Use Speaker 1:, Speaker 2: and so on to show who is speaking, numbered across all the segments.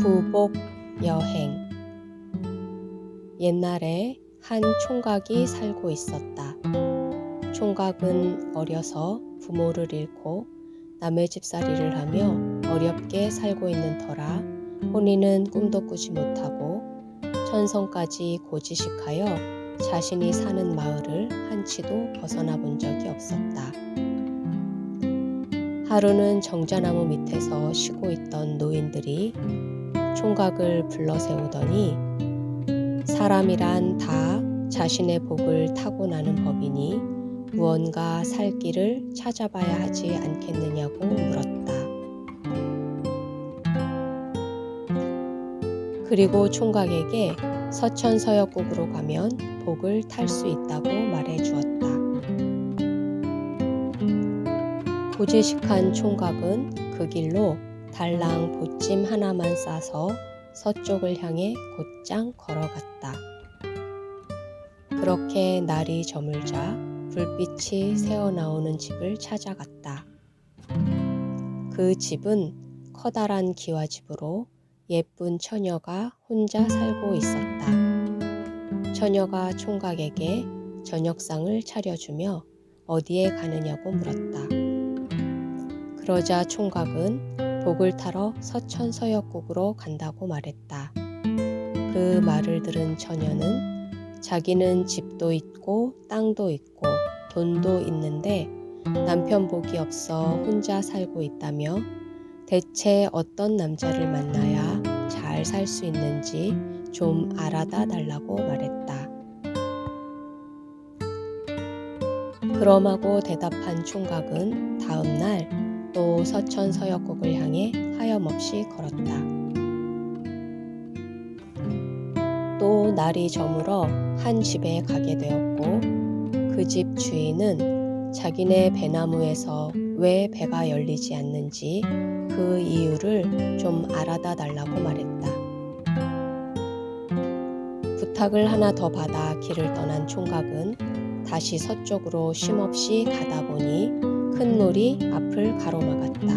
Speaker 1: 구복 여행. 옛날에 한 총각이 살고 있었다. 총각은 어려서 부모를 잃고 남의 집살이를 하며 어렵게 살고 있는 터라 혼인은 꿈도 꾸지 못하고 천성까지 고지식하여 자신이 사는 마을을 한치도 벗어나 본 적이 없었다. 하루는 정자나무 밑에서 쉬고 있던 노인들이 총각을 불러 세우더니 사람이란 다 자신의 복을 타고나는 법이니 무언가 살 길을 찾아봐야 하지 않겠느냐고 물었다. 그리고 총각에게 서천서역국으로 가면 복을 탈 수 있다고 말해 주었다. 고지식한 총각은 그 길로 달랑 보찜 하나만 싸서 서쪽을 향해 곧장 걸어갔다. 그렇게 날이 저물자 불빛이 새어나오는 집을 찾아갔다. 그 집은 커다란 기와집으로 예쁜 처녀가 혼자 살고 있었다. 처녀가 총각에게 저녁상을 차려주며 어디에 가느냐고 물었다. 그러자 총각은 복을 타러 서천서역국으로 간다고 말했다. 그 말을 들은 처녀는 자기는 집도 있고 땅도 있고 돈도 있는데 남편 복이 없어 혼자 살고 있다며 대체 어떤 남자를 만나야 잘 살 수 있는지 좀 알아다 달라고 말했다. 그럼하고 대답한 총각은 다음 날 또 서천서역국을 향해 하염없이 걸었다. 또 날이 저물어 한 집에 가게 되었고 그 집 주인은 자기네 배나무에서 왜 배가 열리지 않는지 그 이유를 좀 알아다 달라고 말했다. 부탁을 하나 더 받아 길을 떠난 총각은 다시 서쪽으로 쉼없이 가다 보니 큰 물이 앞을 가로막았다.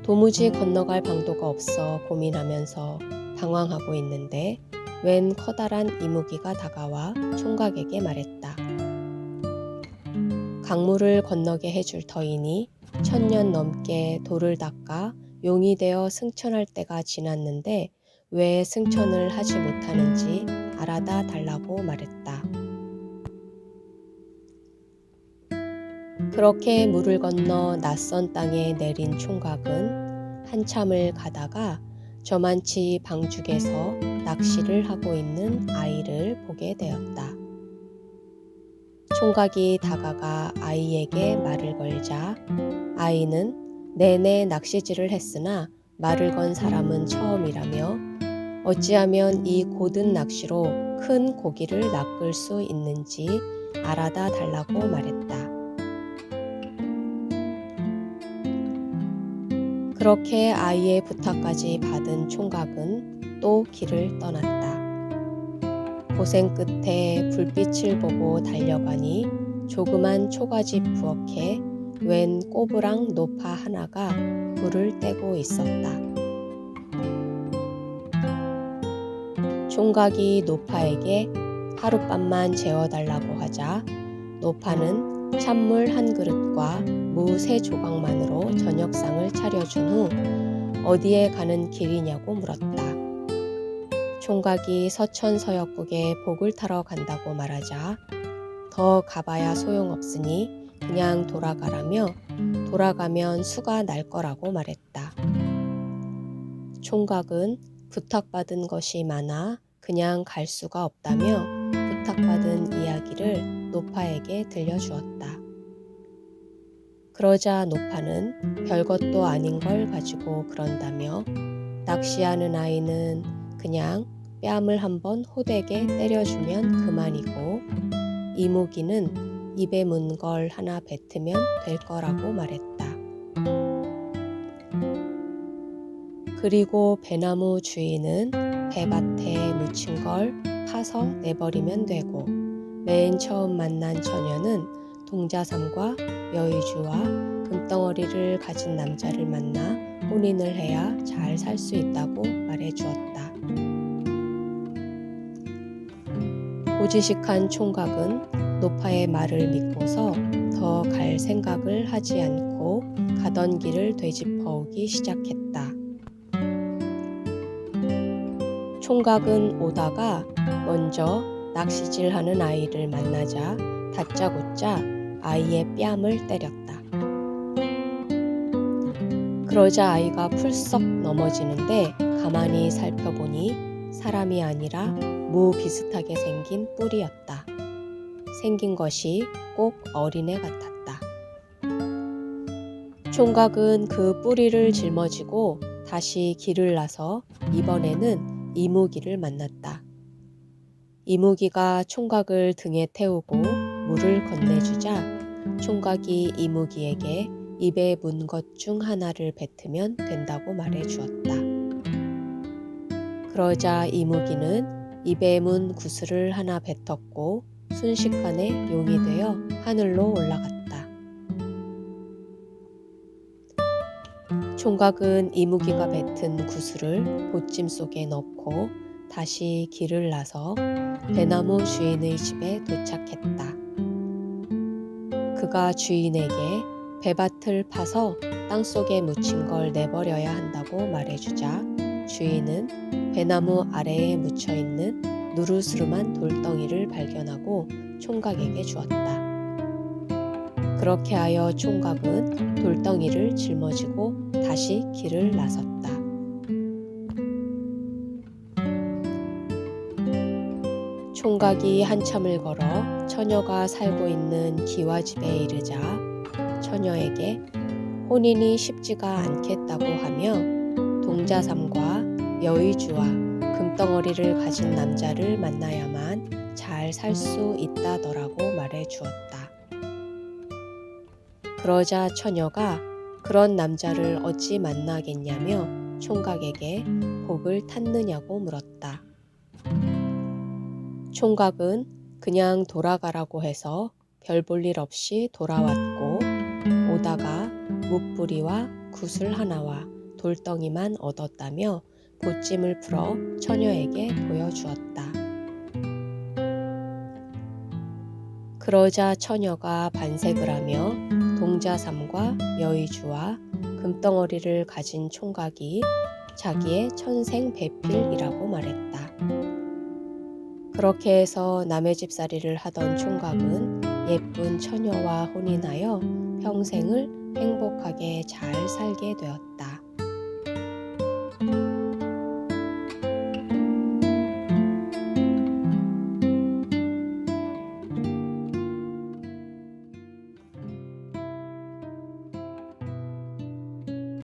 Speaker 1: 도무지 건너갈 방도가 없어 고민하면서 당황하고 있는데 웬 커다란 이무기가 다가와 총각에게 말했다. 강물을 건너게 해줄 터이니 1000년 넘게 돌을 닦아 용이 되어 승천할 때가 지났는데 왜 승천을 하지 못하는지 알아다 달라고 말했다. 그렇게 물을 건너 낯선 땅에 내린 총각은 한참을 가다가 저만치 방죽에서 낚시를 하고 있는 아이를 보게 되었다. 총각이 다가가 아이에게 말을 걸자 아이는 내내 낚시질을 했으나 말을 건 사람은 처음이라며 어찌하면 이 고든 낚시로 큰 고기를 낚을 수 있는지 알아다 달라고 말했다. 그렇게 아이의 부탁까지 받은 총각은 또 길을 떠났다. 고생 끝에 불빛을 보고 달려가니 조그만 초가집 부엌에 웬 꼬부랑 노파 하나가 불을 떼고 있었다. 총각이 노파에게 하룻밤만 재워달라고 하자 노파는 찬물 한 그릇과 무 3조각만으로 저녁상을 차려준 후 어디에 가는 길이냐고 물었다. 총각이 서천서역국에 복을 타러 간다고 말하자 더 가봐야 소용없으니 그냥 돌아가라며 돌아가면 수가 날 거라고 말했다. 총각은 부탁받은 것이 많아 그냥 갈 수가 없다며 부탁받은 이야기를 노파에게 들려주었다. 그러자 노파는 별것도 아닌 걸 가지고 그런다며 낚시하는 아이는 그냥 뺨을 한번 호되게 때려주면 그만이고 이무기는 입에 문 걸 하나 뱉으면 될 거라고 말했다. 그리고 배나무 주인은 배밭에 묻힌 걸 파서 내버리면 되고 맨 처음 만난 처녀는 동자삼과 여의주와 금덩어리를 가진 남자를 만나 혼인을 해야 잘 살 수 있다고 말해 주었다. 고지식한 총각은 노파의 말을 믿고서 더 갈 생각을 하지 않고 가던 길을 되짚어오기 시작했다. 총각은 오다가 먼저 낚시질하는 아이를 만나자 다짜고짜 아이의 뺨을 때렸다. 그러자 아이가 풀썩 넘어지는데 가만히 살펴보니 사람이 아니라 무 비슷하게 생긴 뿔이었다. 생긴 것이 꼭 어린애 같았다. 총각은 그 뿌리를 짊어지고 다시 길을 나서 이번에는 이무기를 만났다. 이무기가 총각을 등에 태우고 물을 건네주자 총각이 이무기에게 입에 문 것 중 하나를 뱉으면 된다고 말해 주었다. 그러자 이무기는 입에 문 구슬을 하나 뱉었고 순식간에 용이 되어 하늘로 올라갔다. 총각은 이무기가 뱉은 구슬을 보찜 속에 넣고 다시 길을 나서 배나무 주인의 집에 도착했다. 그가 주인에게 배밭을 파서 땅속에 묻힌 걸 내버려야 한다고 말해주자 주인은 배나무 아래에 묻혀있는 누르스름한 돌덩이를 발견하고 총각에게 주었다. 그렇게 하여 총각은 돌덩이를 짊어지고 다시 길을 나섰다. 총각이 한참을 걸어 처녀가 살고 있는 기와집에 이르자 처녀에게 혼인이 쉽지가 않겠다고 하며 동자삼과 여의주와 금덩어리를 가진 남자를 만나야만 잘 살 수 있다더라고 말해 주었다. 그러자 처녀가 그런 남자를 어찌 만나겠냐며 총각에게 복을 탔느냐고 물었다. 총각은 그냥 돌아가라고 해서 별 볼 일 없이 돌아왔고 오다가 묵뿌리와 구슬 하나와 돌덩이만 얻었다며 보찜을 풀어 처녀에게 보여주었다. 그러자 처녀가 반색을 하며 동자삼과 여의주와 금덩어리를 가진 총각이 자기의 천생 배필이라고 말했다. 그렇게 해서 남의 집살이를 하던 총각은 예쁜 처녀와 혼인하여 평생을 행복하게 잘 살게 되었다.